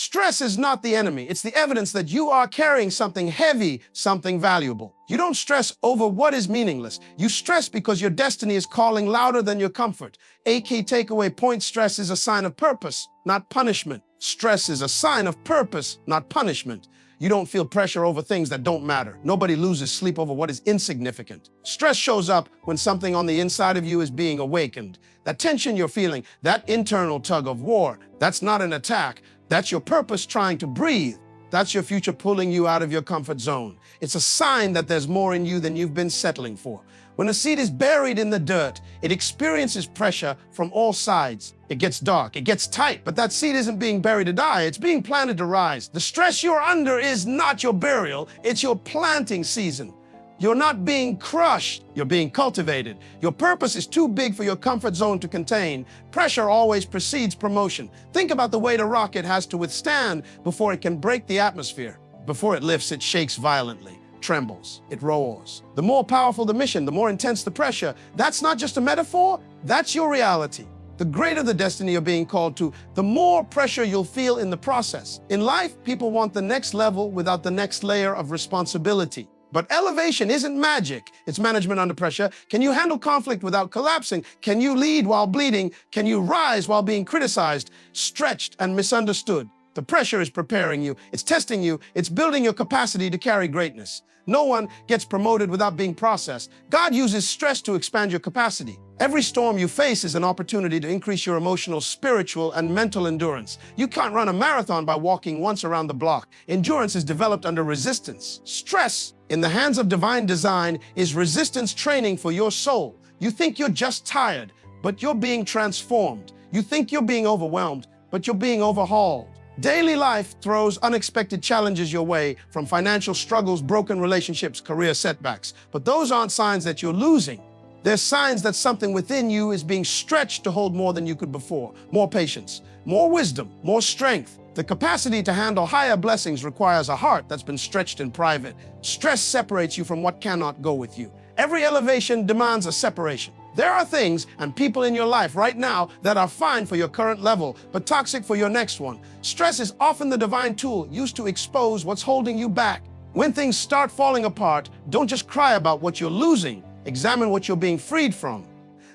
Stress is not the enemy. It's the evidence that you are carrying something heavy, something valuable. You don't stress over what is meaningless. You stress because your destiny is calling louder than your comfort. A key takeaway point: stress is a sign of purpose, not punishment. Stress is a sign of purpose, not punishment. You don't feel pressure over things that don't matter. Nobody loses sleep over what is insignificant. Stress shows up when something on the inside of you is being awakened. That tension you're feeling, that internal tug of war, that's not an attack. That's your purpose trying to breathe. That's your future pulling you out of your comfort zone. It's a sign that there's more in you than you've been settling for. When a seed is buried in the dirt, it experiences pressure from all sides. It gets dark, it gets tight, but that seed isn't being buried to die, it's being planted to rise. The stress you're under is not your burial, it's your planting season. You're not being crushed, you're being cultivated. Your purpose is too big for your comfort zone to contain. Pressure always precedes promotion. Think about the weight a rocket has to withstand before it can break the atmosphere. Before it lifts, it shakes violently, trembles, it roars. The more powerful the mission, the more intense the pressure. That's not just a metaphor, that's your reality. The greater the destiny you're being called to, the more pressure you'll feel in the process. In life, people want the next level without the next layer of responsibility. But elevation isn't magic, it's management under pressure. Can you handle conflict without collapsing? Can you lead while bleeding? Can you rise while being criticized, stretched, and misunderstood? The pressure is preparing you, it's testing you, it's building your capacity to carry greatness. No one gets promoted without being processed. God uses stress to expand your capacity. Every storm you face is an opportunity to increase your emotional, spiritual, and mental endurance. You can't run a marathon by walking once around the block. Endurance is developed under resistance. Stress, in the hands of divine design, is resistance training for your soul. You think you're just tired, but you're being transformed. You think you're being overwhelmed, but you're being overhauled. Daily life throws unexpected challenges your way, from financial struggles, broken relationships, career setbacks. But those aren't signs that you're losing. They're signs that something within you is being stretched to hold more than you could before. More patience, more wisdom, more strength. The capacity to handle higher blessings requires a heart that's been stretched in private. Stress separates you from what cannot go with you. Every elevation demands a separation. There are things and people in your life right now that are fine for your current level, but toxic for your next one. Stress is often the divine tool used to expose what's holding you back. When things start falling apart, don't just cry about what you're losing. Examine what you're being freed from.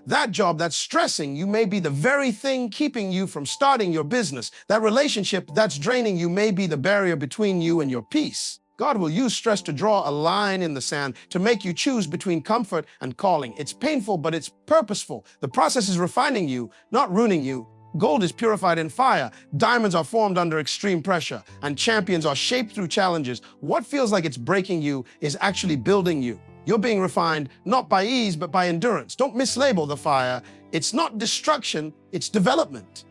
That job that's stressing you may be the very thing keeping you from starting your business. That relationship that's draining you may be the barrier between you and your peace. God will use stress to draw a line in the sand, to make you choose between comfort and calling. It's painful, but it's purposeful. The process is refining you, not ruining you. Gold is purified in fire. Diamonds are formed under extreme pressure, and champions are shaped through challenges. What feels like it's breaking you is actually building you. You're being refined, not by ease, but by endurance. Don't mislabel the fire. It's not destruction, it's development.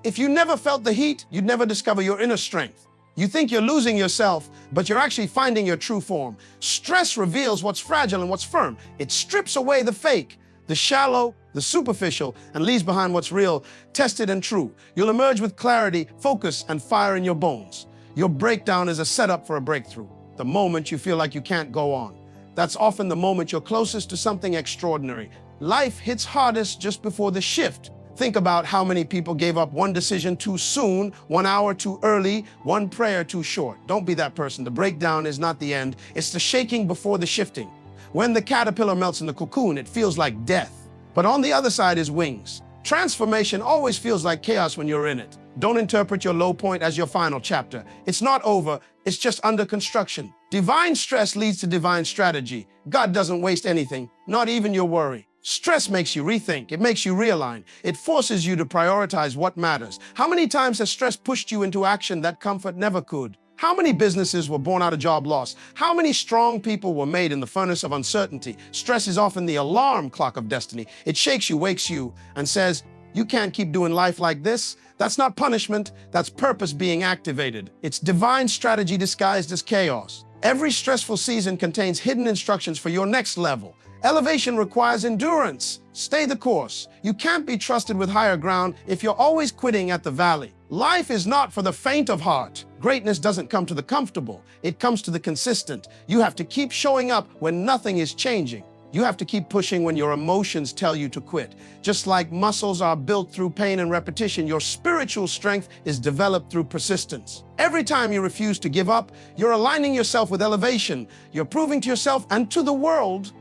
If you never felt the heat, you'd never discover your inner strength. You think you're losing yourself, but you're actually finding your true form. Stress reveals what's fragile and what's firm. It strips away the fake, the shallow, the superficial, and leaves behind what's real, tested and true. You'll emerge with clarity, focus, and fire in your bones. Your breakdown is a setup for a breakthrough. The moment you feel like you can't go on. That's often the moment you're closest to something extraordinary. Life hits hardest just before the shift. Think about how many people gave up one decision too soon, 1 hour too early, one prayer too short. Don't be that person. The breakdown is not the end. It's the shaking before the shifting. When the caterpillar melts in the cocoon, it feels like death. But on the other side is wings. Transformation always feels like chaos when you're in it. Don't interpret your low point as your final chapter. It's not over, it's just under construction. Divine stress leads to divine strategy. God doesn't waste anything, not even your worry. Stress makes you rethink, it makes you realign. It forces you to prioritize what matters. How many times has stress pushed you into action that comfort never could? How many businesses were born out of job loss? How many strong people were made in the furnace of uncertainty? Stress is often the alarm clock of destiny. It shakes you, wakes you, and says, you can't keep doing life like this. That's not punishment, that's purpose being activated. It's divine strategy disguised as chaos. Every stressful season contains hidden instructions for your next level. Elevation requires endurance. Stay the course. You can't be trusted with higher ground if you're always quitting at the valley. Life is not for the faint of heart. Greatness doesn't come to the comfortable. It comes to the consistent. You have to keep showing up when nothing is changing. You have to keep pushing when your emotions tell you to quit. Just like muscles are built through pain and repetition, your spiritual strength is developed through persistence. Every time you refuse to give up, you're aligning yourself with elevation. You're proving to yourself and to the world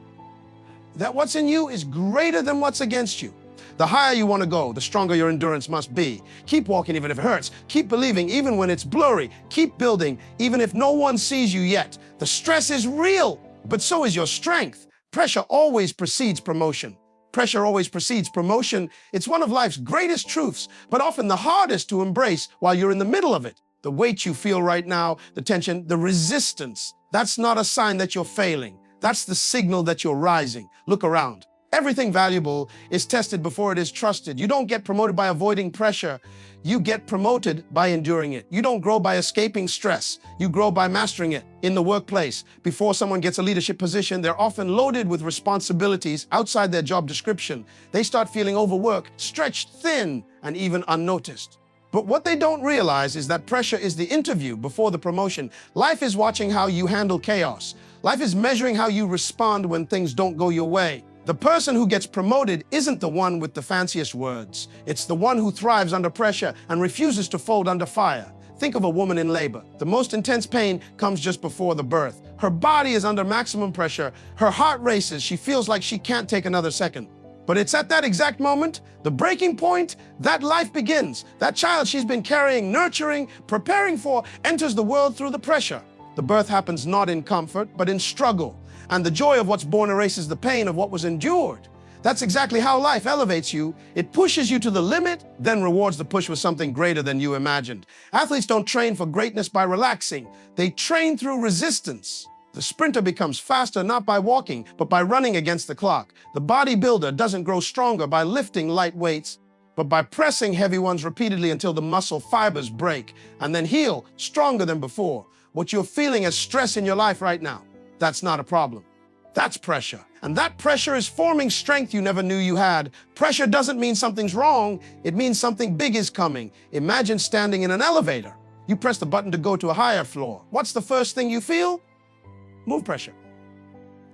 that what's in you is greater than what's against you. The higher you want to go, the stronger your endurance must be. Keep walking even if it hurts. Keep believing even when it's blurry. Keep building even if no one sees you yet. The stress is real, but so is your strength. Pressure always precedes promotion. Pressure always precedes promotion. It's one of life's greatest truths, but often the hardest to embrace while you're in the middle of it. The weight you feel right now, the tension, the resistance, that's not a sign that you're failing. That's the signal that you're rising. Look around. Everything valuable is tested before it is trusted. You don't get promoted by avoiding pressure. You get promoted by enduring it. You don't grow by escaping stress. You grow by mastering it. In the workplace, before someone gets a leadership position, they're often loaded with responsibilities outside their job description. They start feeling overworked, stretched thin, and even unnoticed. But what they don't realize is that pressure is the interview before the promotion. Life is watching how you handle chaos. Life is measuring how you respond when things don't go your way. The person who gets promoted isn't the one with the fanciest words. It's the one who thrives under pressure and refuses to fold under fire. Think of a woman in labor. The most intense pain comes just before the birth. Her body is under maximum pressure. Her heart races. She feels like she can't take another second. But it's at that exact moment, the breaking point, that life begins. That child she's been carrying, nurturing, preparing for, enters the world through the pressure. The birth happens not in comfort, but in struggle. And the joy of what's born erases the pain of what was endured. That's exactly how life elevates you. It pushes you to the limit, then rewards the push with something greater than you imagined. Athletes don't train for greatness by relaxing. They train through resistance. The sprinter becomes faster not by walking, but by running against the clock. The bodybuilder doesn't grow stronger by lifting light weights, but by pressing heavy ones repeatedly until the muscle fibers break and then heal stronger than before. What you're feeling as stress in your life right now, that's not a problem. That's pressure. And that pressure is forming strength you never knew you had. Pressure doesn't mean something's wrong. It means something big is coming. Imagine standing in an elevator. You press the button to go to a higher floor. What's the first thing you feel? Move pressure.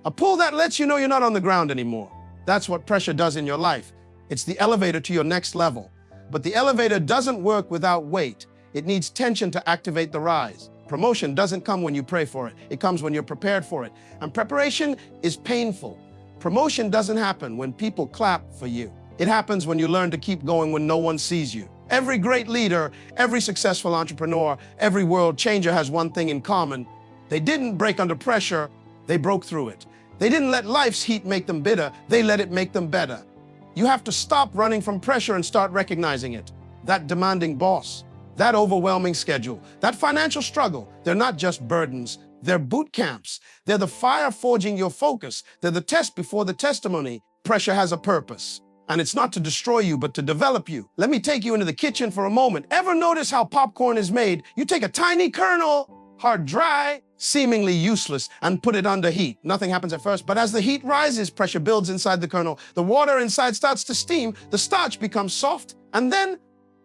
A pull that lets you know you're not on the ground anymore. That's what pressure does in your life. It's the elevator to your next level. But the elevator doesn't work without weight. It needs tension to activate the rise. Promotion doesn't come when you pray for it. It comes when you're prepared for it. And preparation is painful. Promotion doesn't happen when people clap for you. It happens when you learn to keep going when no one sees you. Every great leader, every successful entrepreneur, every world changer has one thing in common. They didn't break under pressure, they broke through it. They didn't let life's heat make them bitter, they let it make them better. You have to stop running from pressure and start recognizing it. That demanding boss, that overwhelming schedule, that financial struggle, they're not just burdens, they're boot camps. They're the fire forging your focus. They're the test before the testimony. Pressure has a purpose, and it's not to destroy you, but to develop you. Let me take you into the kitchen for a moment. Ever notice how popcorn is made? You take a tiny kernel, hard, dry, seemingly useless, and put it under heat. Nothing happens at first, but as the heat rises, pressure builds inside the kernel. The water inside starts to steam, the starch becomes soft, and then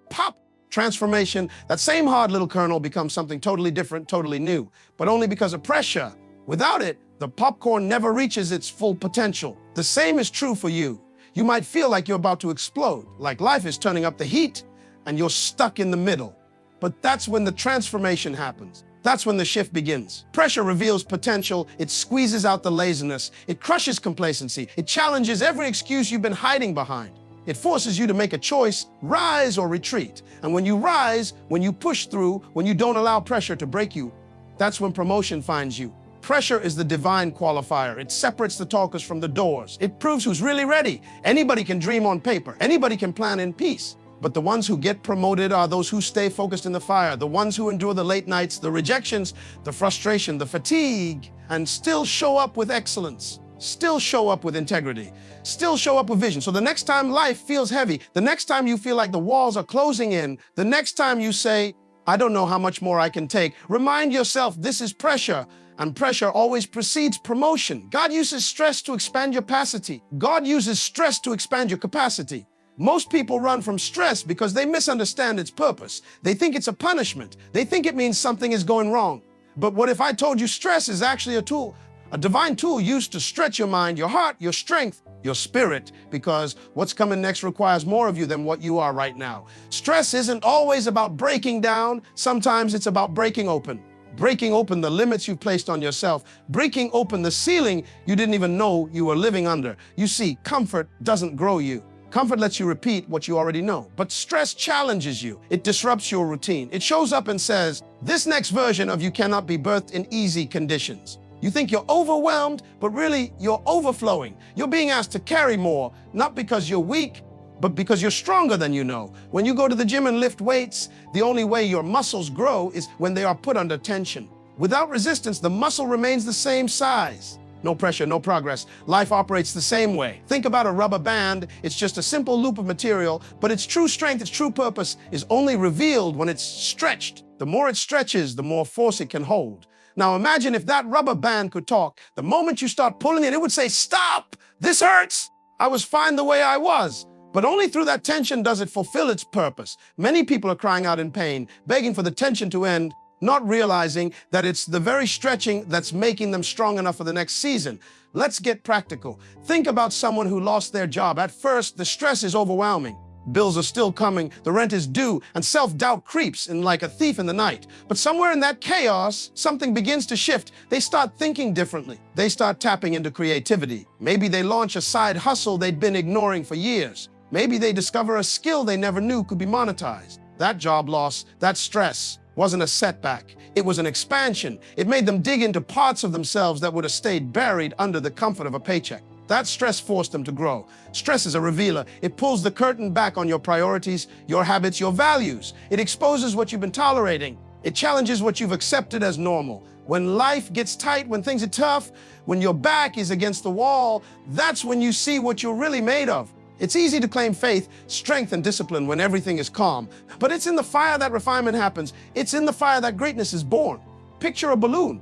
pop. Transformation, that same hard little kernel becomes something totally different, totally new, but only because of pressure. Without it, the popcorn never reaches its full potential. The same is true for you. You might feel like you're about to explode, like life is turning up the heat, and you're stuck in the middle. But that's when the transformation happens. That's when the shift begins. Pressure reveals potential, it squeezes out the laziness, it crushes complacency, it challenges every excuse you've been hiding behind. It forces you to make a choice, rise or retreat. And when you rise, when you push through, when you don't allow pressure to break you, that's when promotion finds you. Pressure is the divine qualifier. It separates the talkers from the doers. It proves who's really ready. Anybody can dream on paper. Anybody can plan in peace. But the ones who get promoted are those who stay focused in the fire, the ones who endure the late nights, the rejections, the frustration, the fatigue, and still show up with excellence. Still show up with integrity, still show up with vision. So the next time life feels heavy, the next time you feel like the walls are closing in, the next time you say, I don't know how much more I can take, remind yourself this is pressure, and pressure always precedes promotion. God uses stress to expand your capacity. God uses stress to expand your capacity. Most people run from stress because they misunderstand its purpose. They think it's a punishment. They think it means something is going wrong. But what if I told you stress is actually a tool? A divine tool used to stretch your mind, your heart, your strength, your spirit, because what's coming next requires more of you than what you are right now. Stress isn't always about breaking down. Sometimes it's about breaking open. Breaking open the limits you've placed on yourself, breaking open the ceiling you didn't even know you were living under. You see, comfort doesn't grow you. Comfort lets you repeat what you already know, but stress challenges you. It disrupts your routine. It shows up and says, this next version of you cannot be birthed in easy conditions. You think you're overwhelmed, but really you're overflowing. You're being asked to carry more, not because you're weak, but because you're stronger than you know. When you go to the gym and lift weights, the only way your muscles grow is when they are put under tension. Without resistance, the muscle remains the same size. No pressure, no progress. Life operates the same way. Think about a rubber band. It's just a simple loop of material, but its true strength, its true purpose is only revealed when it's stretched. The more it stretches, the more force it can hold. Now imagine if that rubber band could talk. The moment you start pulling it, it would say, stop, this hurts. I was fine the way I was. But only through that tension does it fulfill its purpose. Many people are crying out in pain, begging for the tension to end, not realizing that it's the very stretching that's making them strong enough for the next season. Let's get practical. Think about someone who lost their job. At first, the stress is overwhelming. Bills are still coming, the rent is due, and self-doubt creeps in like a thief in the night. But somewhere in that chaos, something begins to shift. They start thinking differently. They start tapping into creativity. Maybe they launch a side hustle they'd been ignoring for years. Maybe they discover a skill they never knew could be monetized. That job loss, that stress, wasn't a setback. It was an expansion. It made them dig into parts of themselves that would have stayed buried under the comfort of a paycheck. That stress forced them to grow. Stress is a revealer. It pulls the curtain back on your priorities, your habits, your values. It exposes what you've been tolerating. It challenges what you've accepted as normal. When life gets tight, when things are tough, when your back is against the wall, that's when you see what you're really made of. It's easy to claim faith, strength, and discipline when everything is calm. But it's in the fire that refinement happens. It's in the fire that greatness is born. Picture a balloon.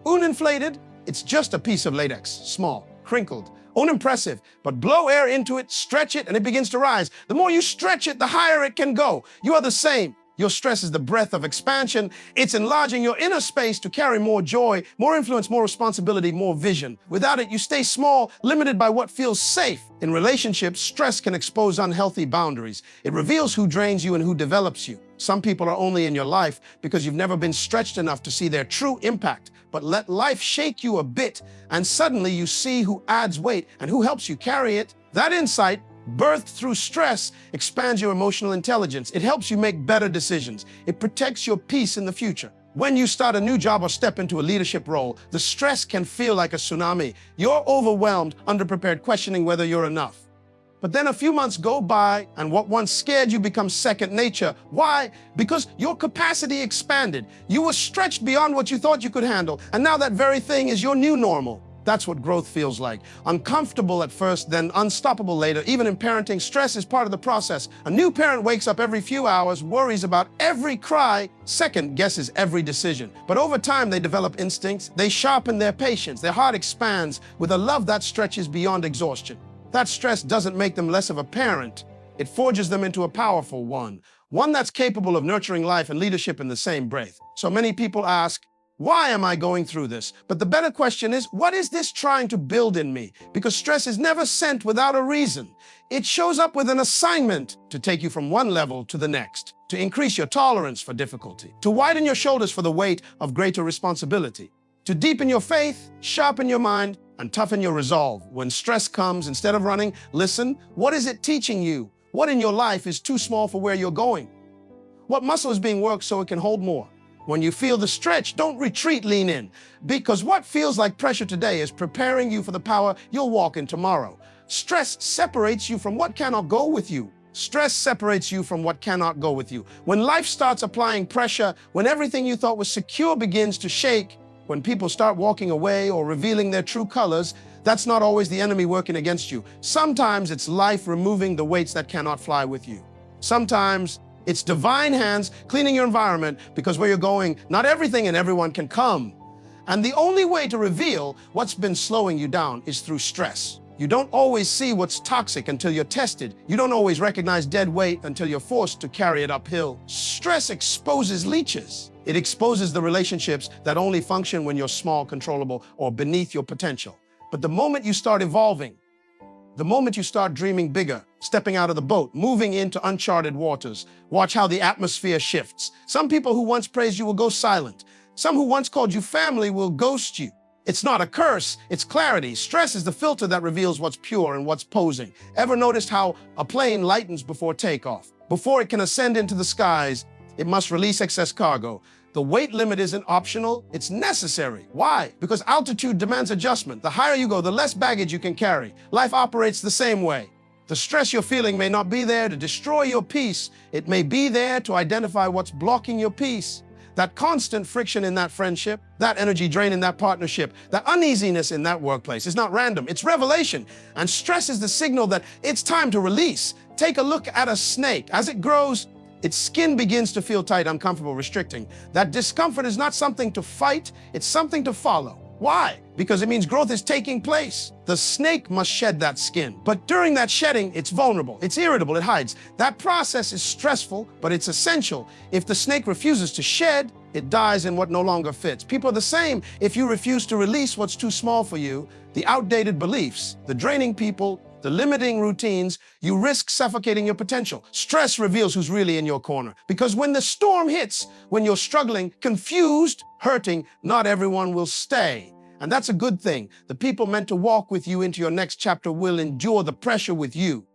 Uninflated, it's just a piece of latex, small, crinkled, unimpressive. But blow air into it, stretch it, and it begins to rise. The more you stretch it, the higher it can go. You are the same. Your stress is the breath of expansion. It's enlarging your inner space to carry more joy, more influence, more responsibility, more vision. Without it, you stay small, limited by what feels safe. In relationships, stress can expose unhealthy boundaries. It reveals who drains you and who develops you. Some people are only in your life because you've never been stretched enough to see their true impact. But let life shake you a bit, and suddenly you see who adds weight and who helps you carry it. That insight, birthed through stress, expands your emotional intelligence. It helps you make better decisions. It protects your peace in the future. When you start a new job or step into a leadership role, the stress can feel like a tsunami. You're overwhelmed, underprepared, questioning whether you're enough. But then a few months go by, and what once scared you becomes second nature. Why? Because your capacity expanded. You were stretched beyond what you thought you could handle, and now that very thing is your new normal. That's what growth feels like. Uncomfortable at first, then unstoppable later. Even in parenting, stress is part of the process. A new parent wakes up every few hours, worries about every cry, second guesses every decision. But over time, they develop instincts. They sharpen their patience. Their heart expands with a love that stretches beyond exhaustion. That stress doesn't make them less of a parent. It forges them into a powerful one that's capable of nurturing life and leadership in the same breath. So many people ask, why am I going through this? But the better question is, what is this trying to build in me? Because stress is never sent without a reason. It shows up with an assignment to take you from one level to the next, to increase your tolerance for difficulty, to widen your shoulders for the weight of greater responsibility, to deepen your faith, sharpen your mind, and toughen your resolve. When stress comes, instead of running, listen, what is it teaching you? What in your life is too small for where you're going? What muscle is being worked so it can hold more? When you feel the stretch, don't retreat, lean in. Because what feels like pressure today is preparing you for the power you'll walk in tomorrow. Stress separates you from what cannot go with you. Stress separates you from what cannot go with you. When life starts applying pressure, when everything you thought was secure begins to shake, when people start walking away or revealing their true colors, that's not always the enemy working against you. Sometimes it's life removing the weights that cannot fly with you. Sometimes it's divine hands cleaning your environment, because where you're going, not everything and everyone can come. And the only way to reveal what's been slowing you down is through stress. You don't always see what's toxic until you're tested. You don't always recognize dead weight until you're forced to carry it uphill. Stress exposes leeches. It exposes the relationships that only function when you're small, controllable, or beneath your potential. But the moment you start evolving, the moment you start dreaming bigger, stepping out of the boat, moving into uncharted waters, watch how the atmosphere shifts. Some people who once praised you will go silent. Some who once called you family will ghost you. It's not a curse, it's clarity. Stress is the filter that reveals what's pure and what's posing. Ever noticed how a plane lightens before takeoff? Before it can ascend into the skies, it must release excess cargo. The weight limit isn't optional, it's necessary. Why? Because altitude demands adjustment. The higher you go, the less baggage you can carry. Life operates the same way. The stress you're feeling may not be there to destroy your peace. It may be there to identify what's blocking your peace. That constant friction in that friendship, that energy drain in that partnership, that uneasiness in that workplace is not random, it's revelation. And stress is the signal that it's time to release. Take a look at a snake. As it grows, its skin begins to feel tight, uncomfortable, restricting. That discomfort is not something to fight, it's something to follow. Why? Because it means growth is taking place. The snake must shed that skin. But during that shedding, it's vulnerable, it's irritable, it hides. That process is stressful, but it's essential. If the snake refuses to shed, it dies in what no longer fits. People are the same. If you refuse to release what's too small for you, the outdated beliefs, the draining people, the limiting routines, you risk suffocating your potential. Stress reveals who's really in your corner. Because when the storm hits, when you're struggling, confused, hurting, not everyone will stay. And that's a good thing. The people meant to walk with you into your next chapter will endure the pressure with you.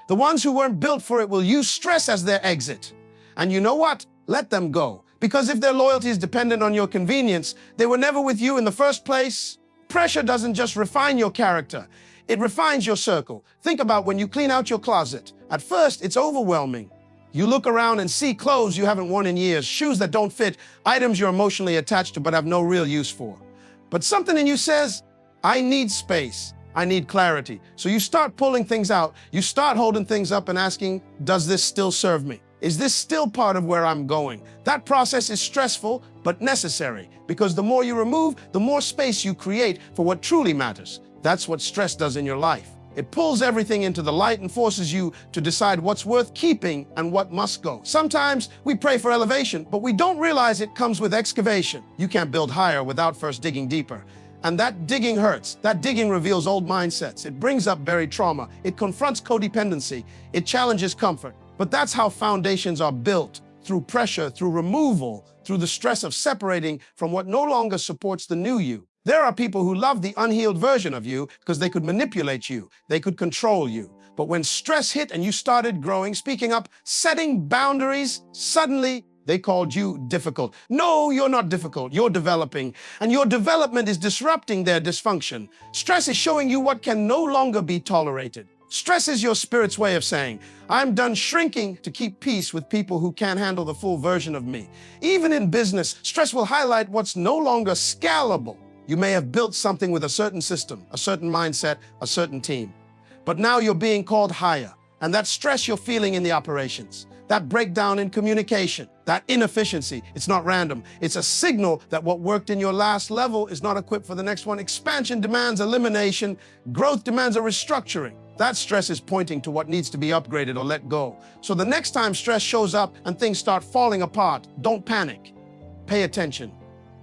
The ones who weren't built for it will use stress as their exit. And you know what? Let them go. Because if their loyalty is dependent on your convenience, they were never with you in the first place. Pressure doesn't just refine your character. It refines your circle. Think about when you clean out your closet. At first, it's overwhelming. You look around and see clothes you haven't worn in years, shoes that don't fit, items you're emotionally attached to but have no real use for. But something in you says, I need space. I need clarity. So you start pulling things out. You start holding things up and asking, does this still serve me? Is this still part of where I'm going? That process is stressful, but necessary, because the more you remove, the more space you create for what truly matters. That's what stress does in your life. It pulls everything into the light and forces you to decide what's worth keeping and what must go. Sometimes we pray for elevation, but we don't realize it comes with excavation. You can't build higher without first digging deeper. And that digging hurts. That digging reveals old mindsets. It brings up buried trauma. It confronts codependency. It challenges comfort. But that's how foundations are built, through pressure, through removal, through the stress of separating from what no longer supports the new you. There are people who love the unhealed version of you because they could manipulate you, they could control you. But when stress hit and you started growing, speaking up, setting boundaries, suddenly they called you difficult. No, you're not difficult, you're developing. And your development is disrupting their dysfunction. Stress is showing you what can no longer be tolerated. Stress is your spirit's way of saying, I'm done shrinking to keep peace with people who can't handle the full version of me. Even in business, stress will highlight what's no longer scalable. You may have built something with a certain system, a certain mindset, a certain team. But now you're being called higher. And that stress you're feeling in the operations, that breakdown in communication, that inefficiency, it's not random. It's a signal that what worked in your last level is not equipped for the next one. Expansion demands elimination. Growth demands a restructuring. That stress is pointing to what needs to be upgraded or let go. So the next time stress shows up and things start falling apart, don't panic. Pay attention.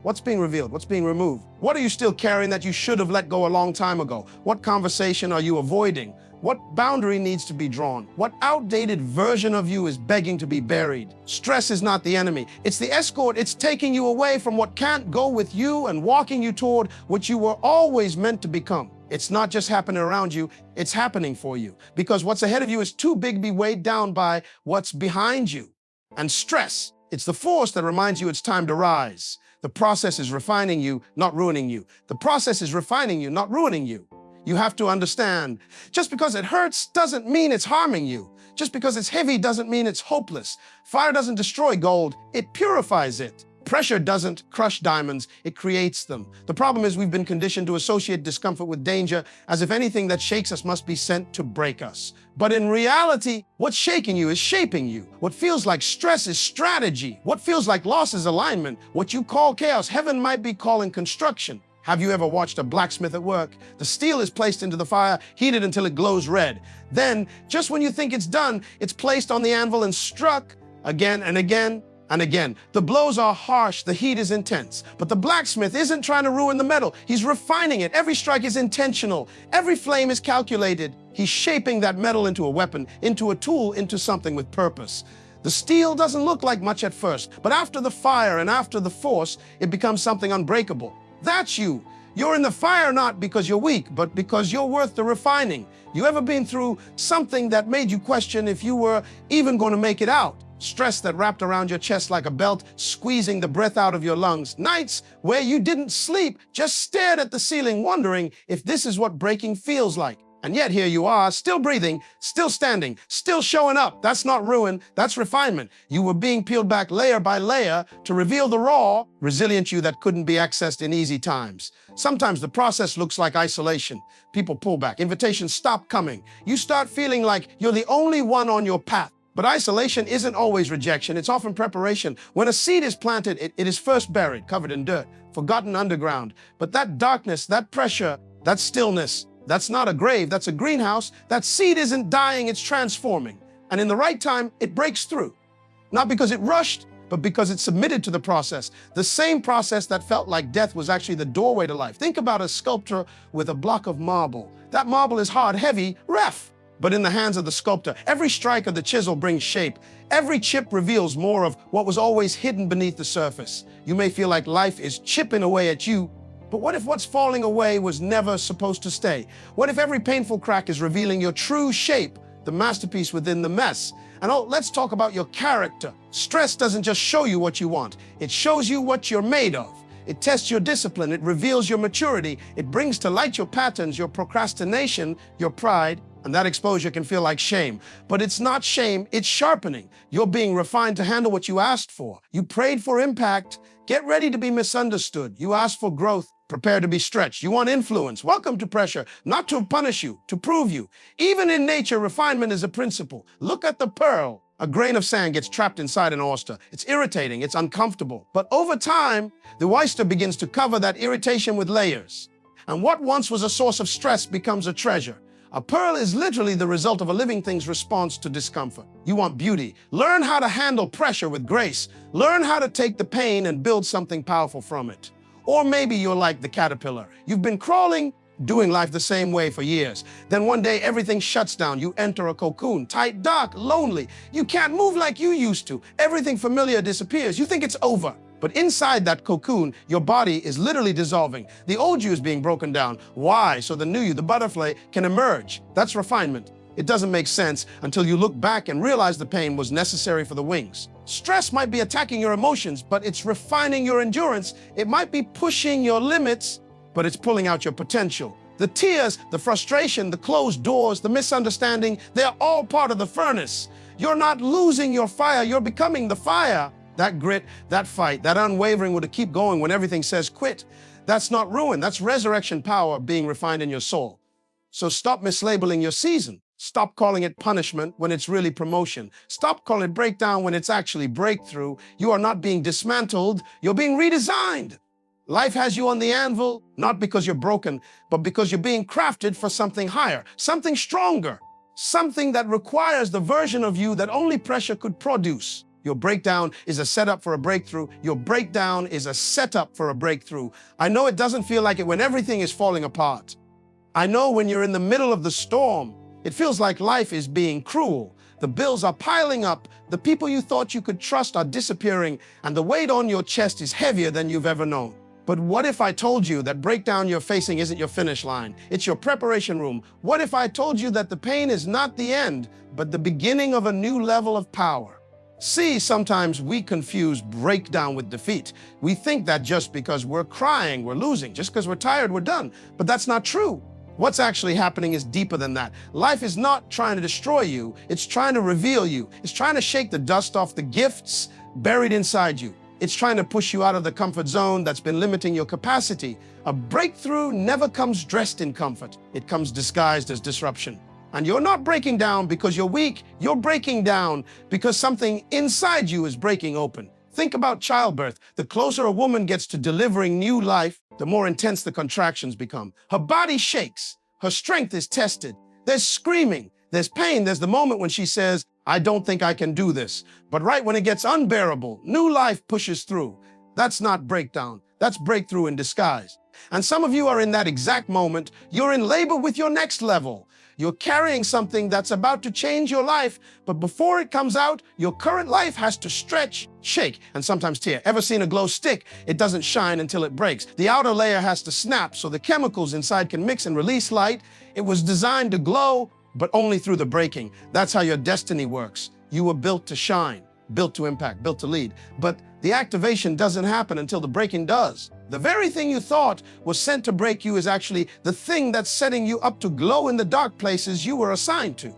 What's being revealed? What's being removed? What are you still carrying that you should have let go a long time ago? What conversation are you avoiding? What boundary needs to be drawn? What outdated version of you is begging to be buried? Stress is not the enemy. It's the escort. It's taking you away from what can't go with you and walking you toward what you were always meant to become. It's not just happening around you, it's happening for you. Because what's ahead of you is too big to be weighed down by what's behind you. And stress, it's the force that reminds you it's time to rise. The process is refining you, not ruining you. The process is refining you, not ruining you. You have to understand, just because it hurts doesn't mean it's harming you. Just because it's heavy doesn't mean it's hopeless. Fire doesn't destroy gold, it purifies it. Pressure doesn't crush diamonds, it creates them. The problem is we've been conditioned to associate discomfort with danger, as if anything that shakes us must be sent to break us. But in reality, what's shaking you is shaping you. What feels like stress is strategy. What feels like loss is alignment. What you call chaos, heaven might be calling construction. Have you ever watched a blacksmith at work? The steel is placed into the fire, heated until it glows red. Then, just when you think it's done, it's placed on the anvil and struck again and again and again. The blows are harsh, the heat is intense. But the blacksmith isn't trying to ruin the metal. He's refining it. Every strike is intentional. Every flame is calculated. He's shaping that metal into a weapon, into a tool, into something with purpose. The steel doesn't look like much at first, but after the fire and after the force, it becomes something unbreakable. That's you. You're in the fire not because you're weak, but because you're worth the refining. You ever been through something that made you question if you were even going to make it out? Stress that wrapped around your chest like a belt, squeezing the breath out of your lungs. Nights where you didn't sleep, just stared at the ceiling, wondering if this is what breaking feels like. And yet here you are, still breathing, still standing, still showing up. That's not ruin, that's refinement. You were being peeled back layer by layer to reveal the raw, resilient you that couldn't be accessed in easy times. Sometimes the process looks like isolation. People pull back, invitations stop coming. You start feeling like you're the only one on your path. But isolation isn't always rejection, it's often preparation. When a seed is planted, it is first buried, covered in dirt, forgotten underground. But that darkness, that pressure, that stillness, that's not a grave, that's a greenhouse. That seed isn't dying, it's transforming. And in the right time, it breaks through. Not because it rushed, but because it submitted to the process. The same process that felt like death was actually the doorway to life. Think about a sculptor with a block of marble. That marble is hard, heavy, rough. But in the hands of the sculptor, every strike of the chisel brings shape. Every chip reveals more of what was always hidden beneath the surface. You may feel like life is chipping away at you, but what if what's falling away was never supposed to stay? What if every painful crack is revealing your true shape, the masterpiece within the mess? And let's talk about your character. Stress doesn't just show you what you want, it shows you what you're made of. It tests your discipline, it reveals your maturity, it brings to light your patterns, your procrastination, your pride, and that exposure can feel like shame. But it's not shame, it's sharpening. You're being refined to handle what you asked for. You prayed for impact. Get ready to be misunderstood. You asked for growth. Prepare to be stretched. You want influence. Welcome to pressure, not to punish you, to prove you. Even in nature, refinement is a principle. Look at the pearl. A grain of sand gets trapped inside an oyster. It's irritating, it's uncomfortable. But over time, the oyster begins to cover that irritation with layers. And what once was a source of stress becomes a treasure. A pearl is literally the result of a living thing's response to discomfort. You want beauty. Learn how to handle pressure with grace. Learn how to take the pain and build something powerful from it. Or maybe you're like the caterpillar. You've been crawling, doing life the same way for years. Then one day everything shuts down. You enter a cocoon, tight, dark, lonely. You can't move like you used to. Everything familiar disappears. You think it's over. But inside that cocoon, your body is literally dissolving. The old you is being broken down. Why? So the new you, the butterfly, can emerge. That's refinement. It doesn't make sense until you look back and realize the pain was necessary for the wings. Stress might be attacking your emotions, but it's refining your endurance. It might be pushing your limits, but it's pulling out your potential. The tears, the frustration, the closed doors, the misunderstanding, they're all part of the furnace. You're not losing your fire, you're becoming the fire. That grit, that fight, that unwavering will to keep going when everything says quit. That's not ruin, that's resurrection power being refined in your soul. So stop mislabeling your season. Stop calling it punishment when it's really promotion. Stop calling it breakdown when it's actually breakthrough. You are not being dismantled, you're being redesigned. Life has you on the anvil, not because you're broken, but because you're being crafted for something higher, something stronger, something that requires the version of you that only pressure could produce. Your breakdown is a setup for a breakthrough. Your breakdown is a setup for a breakthrough. I know it doesn't feel like it when everything is falling apart. I know when you're in the middle of the storm, it feels like life is being cruel. The bills are piling up, the people you thought you could trust are disappearing, and the weight on your chest is heavier than you've ever known. But what if I told you that breakdown you're facing isn't your finish line? It's your preparation room. What if I told you that the pain is not the end, but the beginning of a new level of power? See, sometimes we confuse breakdown with defeat. We think that just because we're crying, we're losing. Just because we're tired, we're done. But that's not true. What's actually happening is deeper than that. Life is not trying to destroy you. It's trying to reveal you. It's trying to shake the dust off the gifts buried inside you. It's trying to push you out of the comfort zone that's been limiting your capacity. A breakthrough never comes dressed in comfort. It comes disguised as disruption. And you're not breaking down because you're weak. You're breaking down because something inside you is breaking open. Think about childbirth. The closer a woman gets to delivering new life, the more intense the contractions become. Her body shakes. Her strength is tested. There's screaming. There's pain. There's the moment when she says, I don't think I can do this. But right when it gets unbearable, new life pushes through. That's not breakdown. That's breakthrough in disguise. And some of you are in that exact moment. You're in labor with your next level. You're carrying something that's about to change your life, but before it comes out, your current life has to stretch, shake, and sometimes tear. Ever seen a glow stick? It doesn't shine until it breaks. The outer layer has to snap so the chemicals inside can mix and release light. It was designed to glow, but only through the breaking. That's how your destiny works. You were built to shine, built to impact, built to lead. But the activation doesn't happen until the breaking does. The very thing you thought was sent to break you is actually the thing that's setting you up to glow in the dark places you were assigned to.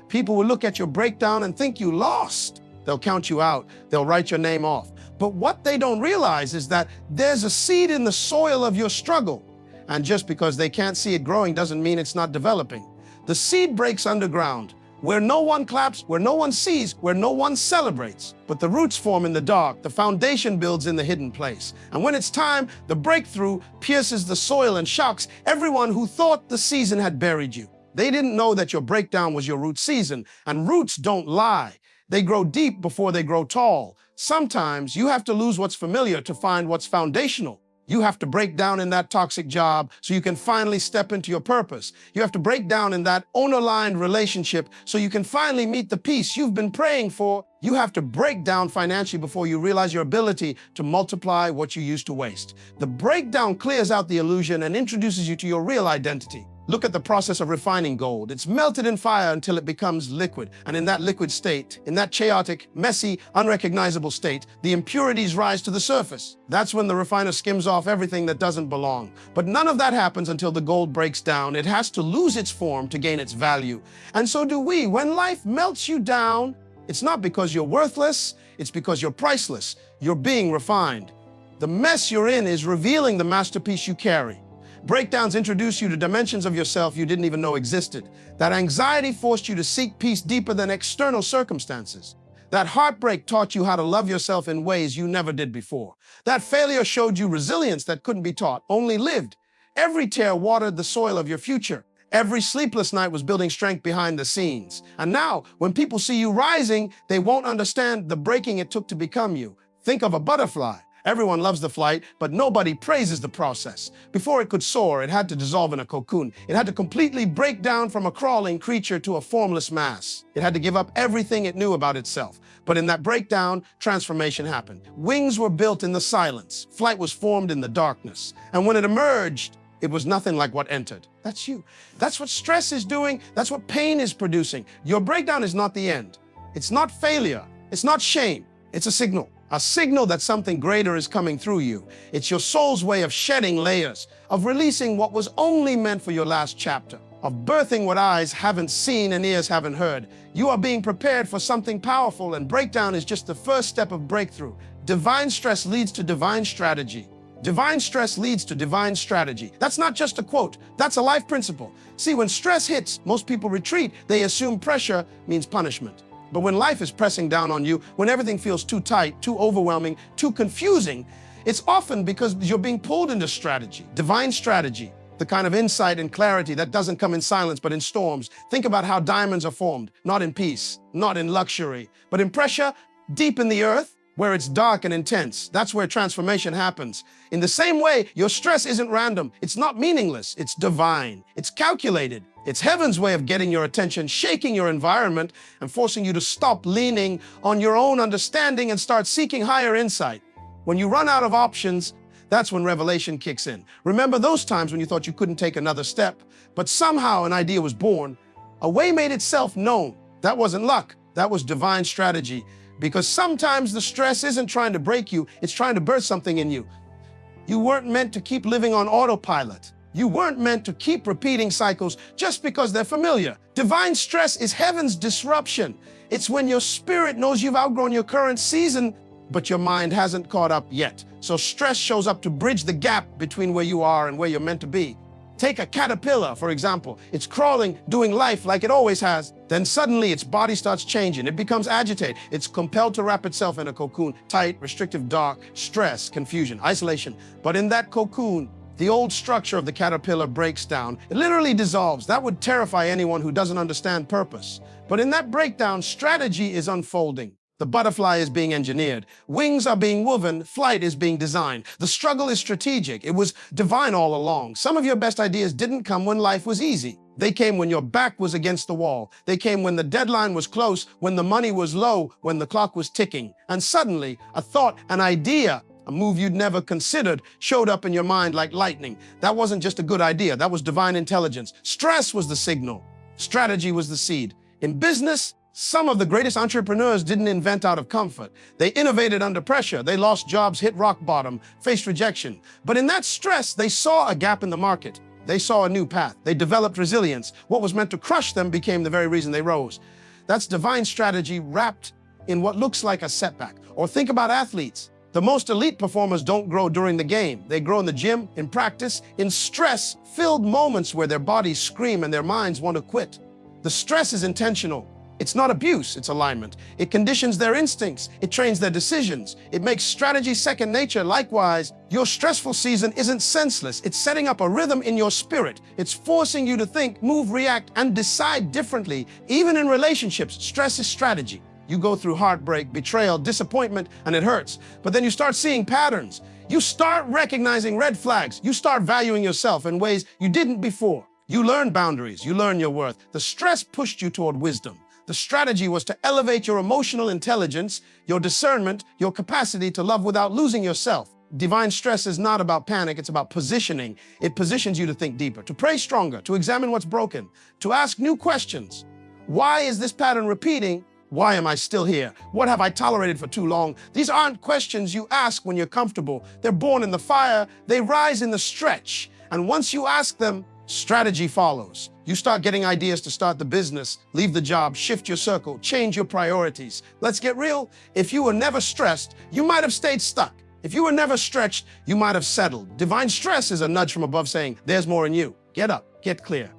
People will look at your breakdown and think you lost. They'll count you out. They'll write your name off. But what they don't realize is that there's a seed in the soil of your struggle. And just because they can't see it growing doesn't mean it's not developing. The seed breaks underground, where no one claps, where no one sees, where no one celebrates. But the roots form in the dark, the foundation builds in the hidden place. And when it's time, the breakthrough pierces the soil and shocks everyone who thought the season had buried you. They didn't know that your breakdown was your root season, and roots don't lie. They grow deep before they grow tall. Sometimes you have to lose what's familiar to find what's foundational. You have to break down in that toxic job so you can finally step into your purpose. You have to break down in that owner-aligned relationship so you can finally meet the peace you've been praying for. You have to break down financially before you realize your ability to multiply what you used to waste. The breakdown clears out the illusion and introduces you to your real identity. Look at the process of refining gold. It's melted in fire until it becomes liquid. And in that liquid state, in that chaotic, messy, unrecognizable state, the impurities rise to the surface. That's when the refiner skims off everything that doesn't belong. But none of that happens until the gold breaks down. It has to lose its form to gain its value. And so do we. When life melts you down, it's not because you're worthless, it's because you're priceless. You're being refined. The mess you're in is revealing the masterpiece you carry. Breakdowns introduce you to dimensions of yourself you didn't even know existed. That anxiety forced you to seek peace deeper than external circumstances. That heartbreak taught you how to love yourself in ways you never did before. That failure showed you resilience that couldn't be taught, only lived. Every tear watered the soil of your future. Every sleepless night was building strength behind the scenes. And now, when people see you rising, they won't understand the breaking it took to become you. Think of a butterfly. Everyone loves the flight, but nobody praises the process. Before it could soar, it had to dissolve in a cocoon. It had to completely break down from a crawling creature to a formless mass. It had to give up everything it knew about itself. But in that breakdown, transformation happened. Wings were built in the silence. Flight was formed in the darkness. And when it emerged, it was nothing like what entered. That's you. That's what stress is doing. That's what pain is producing. Your breakdown is not the end. It's not failure. It's not shame. It's a signal. A signal that something greater is coming through you. It's your soul's way of shedding layers, of releasing what was only meant for your last chapter, of birthing what eyes haven't seen and ears haven't heard. You are being prepared for something powerful, and breakdown is just the first step of breakthrough. Divine stress leads to divine strategy. Divine stress leads to divine strategy. That's not just a quote, that's a life principle. See, when stress hits, most people retreat. They assume pressure means punishment. But when life is pressing down on you, when everything feels too tight, too overwhelming, too confusing, it's often because you're being pulled into strategy, divine strategy, the kind of insight and clarity that doesn't come in silence but in storms. Think about how diamonds are formed, not in peace, not in luxury, but in pressure, deep in the earth, where it's dark and intense. That's where transformation happens. In the same way, your stress isn't random. It's not meaningless. It's divine. It's calculated. It's heaven's way of getting your attention, shaking your environment, and forcing you to stop leaning on your own understanding and start seeking higher insight. When you run out of options, that's when revelation kicks in. Remember those times when you thought you couldn't take another step, but somehow an idea was born. A way made itself known. That wasn't luck. That was divine strategy. Because sometimes the stress isn't trying to break you, it's trying to birth something in you. You weren't meant to keep living on autopilot. You weren't meant to keep repeating cycles just because they're familiar. Divine stress is heaven's disruption. It's when your spirit knows you've outgrown your current season, but your mind hasn't caught up yet. So stress shows up to bridge the gap between where you are and where you're meant to be. Take a caterpillar, for example. It's crawling, doing life like it always has. Then suddenly its body starts changing. It becomes agitated. It's compelled to wrap itself in a cocoon. Tight, restrictive, dark, stress, confusion, isolation. But in that cocoon, The old structure of the caterpillar breaks down. It literally dissolves. That would terrify anyone who doesn't understand purpose. But in that breakdown, strategy is unfolding. The butterfly is being engineered. Wings are being woven. Flight is being designed. The struggle is strategic. It was divine all along. Some of your best ideas didn't come when life was easy. They came when your back was against the wall. They came when the deadline was close, when the money was low, when the clock was ticking. And suddenly, a thought, an idea, a move you'd never considered showed up in your mind like lightning. That wasn't just a good idea. That was divine intelligence. Stress was the signal. Strategy was the seed. In business, some of the greatest entrepreneurs didn't invent out of comfort. They innovated under pressure. They lost jobs, hit rock bottom, faced rejection. But in that stress, they saw a gap in the market. They saw a new path. They developed resilience. What was meant to crush them became the very reason they rose. That's divine strategy wrapped in what looks like a setback. Or think about athletes. The most elite performers don't grow during the game. They grow in the gym, in practice, in stress-filled moments where their bodies scream and their minds want to quit. The stress is intentional. It's not abuse, it's alignment. It conditions their instincts. It trains their decisions. It makes strategy second nature. Likewise, your stressful season isn't senseless. It's setting up a rhythm in your spirit. It's forcing you to think, move, react, and decide differently. Even in relationships, stress is strategy. You go through heartbreak, betrayal, disappointment, and it hurts. But then you start seeing patterns. You start recognizing red flags. You start valuing yourself in ways you didn't before. You learn boundaries. You learn your worth. The stress pushed you toward wisdom. The strategy was to elevate your emotional intelligence, your discernment, your capacity to love without losing yourself. Divine stress is not about panic, it's about positioning. It positions you to think deeper, to pray stronger, to examine what's broken, to ask new questions. Why is this pattern repeating? Why am I still here? What have I tolerated for too long? These aren't questions you ask when you're comfortable. They're born in the fire, they rise in the stretch. And once you ask them, strategy follows. You start getting ideas to start the business, leave the job, shift your circle, change your priorities. Let's get real. If you were never stressed, you might have stayed stuck. If you were never stretched, you might have settled. Divine stress is a nudge from above saying, there's more in you. Get up, get clear,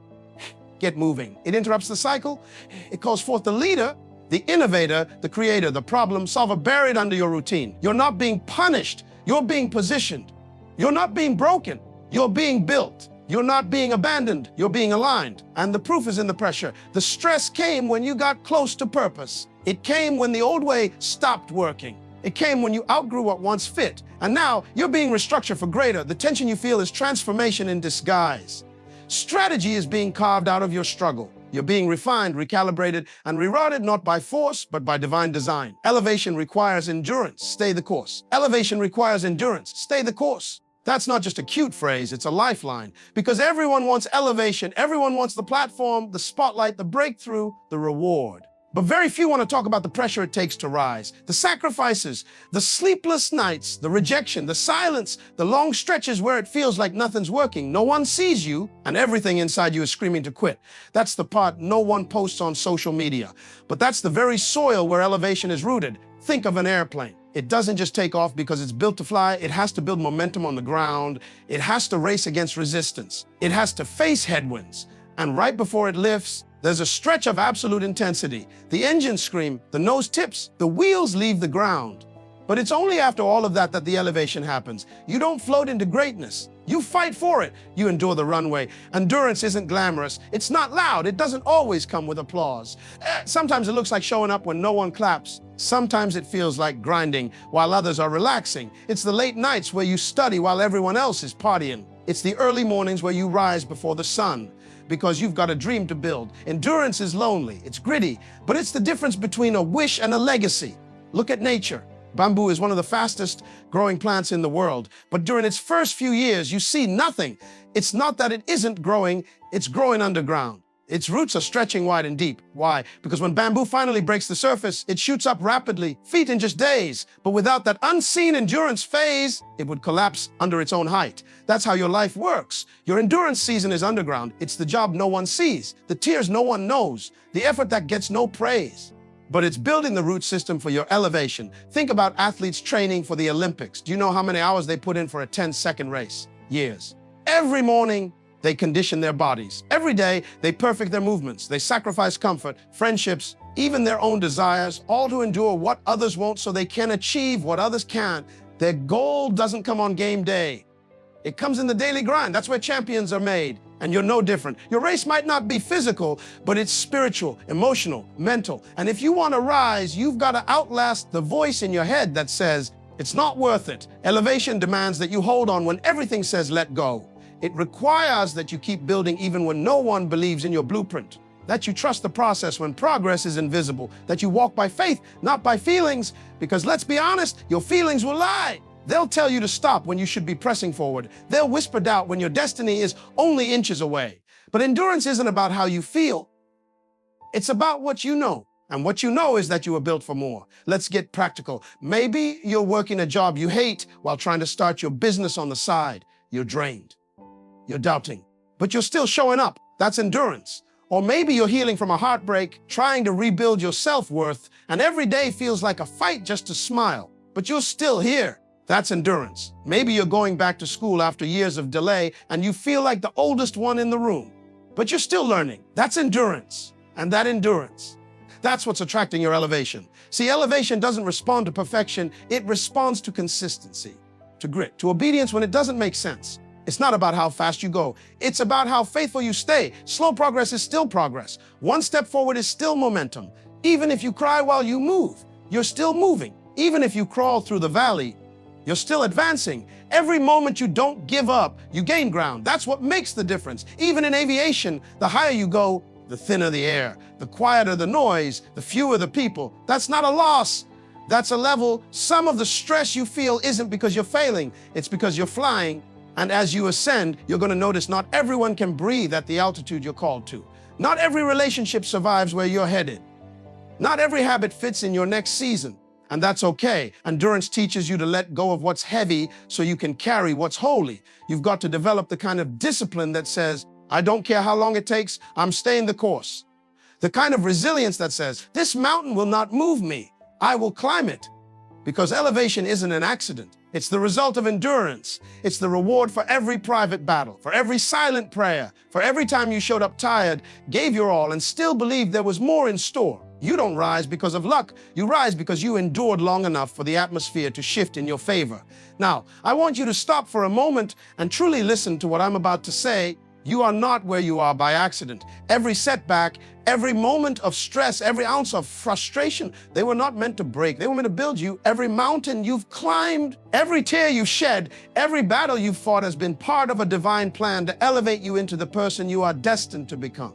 get moving. It interrupts the cycle. It calls forth the leader, the innovator, the creator, the problem solver buried under your routine. You're not being punished. You're being positioned. You're not being broken. You're being built. You're not being abandoned, you're being aligned. And the proof is in the pressure. The stress came when you got close to purpose. It came when the old way stopped working. It came when you outgrew what once fit. And now you're being restructured for greater. The tension you feel is transformation in disguise. Strategy is being carved out of your struggle. You're being refined, recalibrated, and rerouted not by force, but by divine design. Elevation requires endurance. Stay the course. Elevation requires endurance. Stay the course. That's not just a cute phrase, it's a lifeline. Because everyone wants elevation, everyone wants the platform, the spotlight, the breakthrough, the reward. But very few want to talk about the pressure it takes to rise, the sacrifices, the sleepless nights, the rejection, the silence, the long stretches where it feels like nothing's working. No one sees you, and everything inside you is screaming to quit. That's the part no one posts on social media. But that's the very soil where elevation is rooted. Think of an airplane. It doesn't just take off because it's built to fly. It has to build momentum on the ground. It has to race against resistance. It has to face headwinds. And right before it lifts, there's a stretch of absolute intensity. The engines scream, the nose tips, the wheels leave the ground. But it's only after all of that that the elevation happens. You don't float into greatness. You fight for it. You endure the runway. Endurance isn't glamorous. It's not loud. It doesn't always come with applause. Sometimes it looks like showing up when no one claps. Sometimes it feels like grinding while others are relaxing. It's the late nights where you study while everyone else is partying. It's the early mornings where you rise before the sun because you've got a dream to build. Endurance is lonely. It's gritty, but it's the difference between a wish and a legacy. Look at nature. Bamboo is one of the fastest growing plants in the world, but during its first few years, you see nothing. It's not that it isn't growing, it's growing underground. Its roots are stretching wide and deep. Why? Because when bamboo finally breaks the surface, it shoots up rapidly, feet in just days. But without that unseen endurance phase, it would collapse under its own height. That's how your life works. Your endurance season is underground. It's the job no one sees, the tears no one knows, the effort that gets no praise. But it's building the root system for your elevation. Think about athletes training for the Olympics. Do you know how many hours they put in for a 10-second race? Years. Every morning, they condition their bodies. Every day, they perfect their movements. They sacrifice comfort, friendships, even their own desires, all to endure what others won't so they can achieve what others can't. Their goal doesn't come on game day. It comes in the daily grind. That's where champions are made, and you're no different. Your race might not be physical, but it's spiritual, emotional, mental. And if you want to rise, you've got to outlast the voice in your head that says, it's not worth it. Elevation demands that you hold on when everything says let go. It requires that you keep building even when no one believes in your blueprint. That you trust the process when progress is invisible. That you walk by faith, not by feelings. Because let's be honest, your feelings will lie. They'll tell you to stop when you should be pressing forward. They'll whisper doubt when your destiny is only inches away. But endurance isn't about how you feel. It's about what you know. And what you know is that you were built for more. Let's get practical. Maybe you're working a job you hate while trying to start your business on the side. You're drained. You're doubting. But you're still showing up. That's endurance. Or maybe you're healing from a heartbreak, trying to rebuild your self-worth, and every day feels like a fight just to smile. But you're still here. That's endurance. Maybe you're going back to school after years of delay, and you feel like the oldest one in the room. But you're still learning. That's endurance. And that endurance, that's what's attracting your elevation. See, elevation doesn't respond to perfection. It responds to consistency, to grit, to obedience when it doesn't make sense. It's not about how fast you go. It's about how faithful you stay. Slow progress is still progress. One step forward is still momentum. Even if you cry while you move, you're still moving. Even if you crawl through the valley, you're still advancing. Every moment you don't give up, you gain ground. That's what makes the difference. Even in aviation, the higher you go, the thinner the air, the quieter the noise, the fewer the people. That's not a loss. That's a level. Some of the stress you feel isn't because you're failing. It's because you're flying. And as you ascend, you're going to notice not everyone can breathe at the altitude you're called to. Not every relationship survives where you're headed. Not every habit fits in your next season. And that's okay. Endurance teaches you to let go of what's heavy so you can carry what's holy. You've got to develop the kind of discipline that says, I don't care how long it takes, I'm staying the course. The kind of resilience that says, this mountain will not move me, I will climb it. Because elevation isn't an accident. It's the result of endurance. It's the reward for every private battle, for every silent prayer, for every time you showed up tired, gave your all, and still believed there was more in store. You don't rise because of luck. You rise because you endured long enough for the atmosphere to shift in your favor. Now, I want you to stop for a moment and truly listen to what I'm about to say. You are not where you are by accident. Every setback, every moment of stress, every ounce of frustration, they were not meant to break. They were meant to build you. Every mountain you've climbed, every tear you've shed, every battle you've fought has been part of a divine plan to elevate you into the person you are destined to become.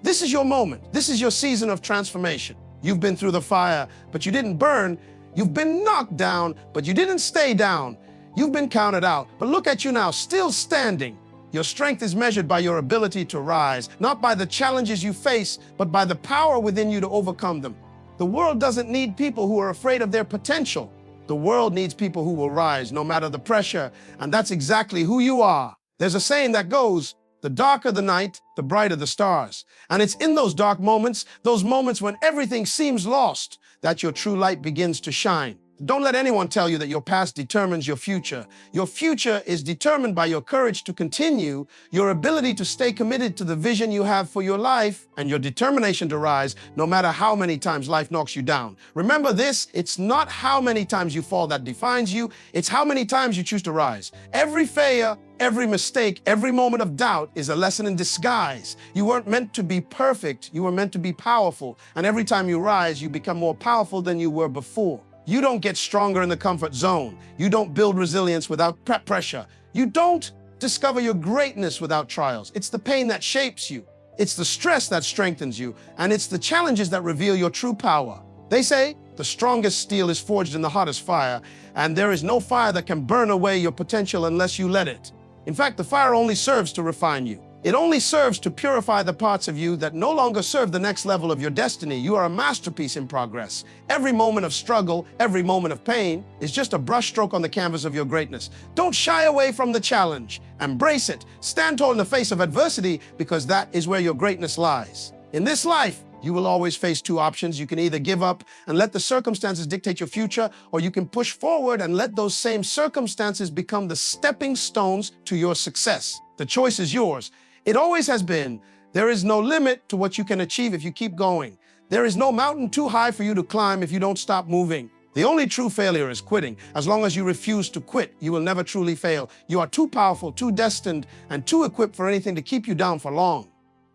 This is your moment. This is your season of transformation. You've been through the fire, but you didn't burn. You've been knocked down, but you didn't stay down. You've been counted out, but look at you now, still standing. Your strength is measured by your ability to rise, not by the challenges you face, but by the power within you to overcome them. The world doesn't need people who are afraid of their potential. The world needs people who will rise no matter the pressure, and that's exactly who you are. There's a saying that goes, the darker the night, the brighter the stars. And it's in those dark moments, those moments when everything seems lost, that your true light begins to shine. Don't let anyone tell you that your past determines your future. Your future is determined by your courage to continue, your ability to stay committed to the vision you have for your life, and your determination to rise no matter how many times life knocks you down. Remember this, it's not how many times you fall that defines you, it's how many times you choose to rise. Every failure, every mistake, every moment of doubt is a lesson in disguise. You weren't meant to be perfect, you were meant to be powerful. And every time you rise, you become more powerful than you were before. You don't get stronger in the comfort zone. You don't build resilience without pressure. You don't discover your greatness without trials. It's the pain that shapes you. It's the stress that strengthens you. And it's the challenges that reveal your true power. They say the strongest steel is forged in the hottest fire, and there is no fire that can burn away your potential unless you let it. In fact, the fire only serves to refine you. It only serves to purify the parts of you that no longer serve the next level of your destiny. You are a masterpiece in progress. Every moment of struggle, every moment of pain is just a brushstroke on the canvas of your greatness. Don't shy away from the challenge. Embrace it. Stand tall in the face of adversity because that is where your greatness lies. In this life, you will always face two options. You can either give up and let the circumstances dictate your future, or you can push forward and let those same circumstances become the stepping stones to your success. The choice is yours. It always has been. There is no limit to what you can achieve if you keep going. There is no mountain too high for you to climb if you don't stop moving. The only true failure is quitting. As long as you refuse to quit, you will never truly fail. You are too powerful, too destined, and too equipped for anything to keep you down for long.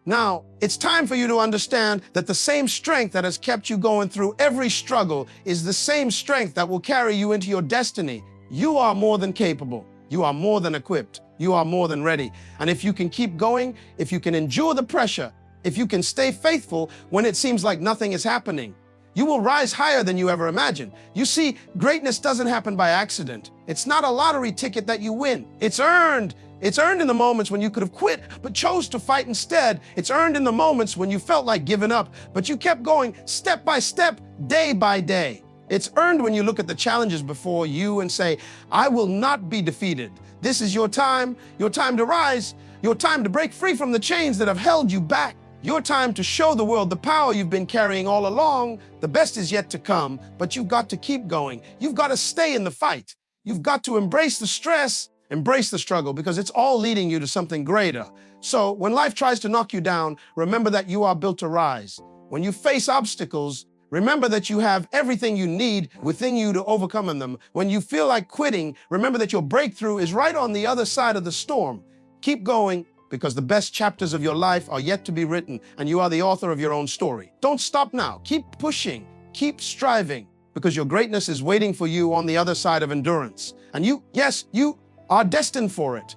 Now, it's time for you to understand that the same strength that has kept you going through every struggle is the same strength that will carry you into your destiny. You are more than capable. You are more than equipped. You are more than ready. And if you can keep going, if you can endure the pressure, if you can stay faithful when it seems like nothing is happening, you will rise higher than you ever imagined. You see, greatness doesn't happen by accident. It's not a lottery ticket that you win. It's earned. It's earned in the moments when you could have quit, but chose to fight instead. It's earned in the moments when you felt like giving up, but you kept going step by step, day by day. It's earned when you look at the challenges before you and say, I will not be defeated. This is your time to rise, your time to break free from the chains that have held you back. Your time to show the world the power you've been carrying all along. The best is yet to come, but you've got to keep going. You've got to stay in the fight. You've got to embrace the stress, embrace the struggle, because it's all leading you to something greater. So when life tries to knock you down, remember that you are built to rise. When you face obstacles, remember that you have everything you need within you to overcome them. When you feel like quitting, remember that your breakthrough is right on the other side of the storm. Keep going, because the best chapters of your life are yet to be written, and you are the author of your own story. Don't stop now. Keep pushing. Keep striving, because your greatness is waiting for you on the other side of endurance. And you are destined for it.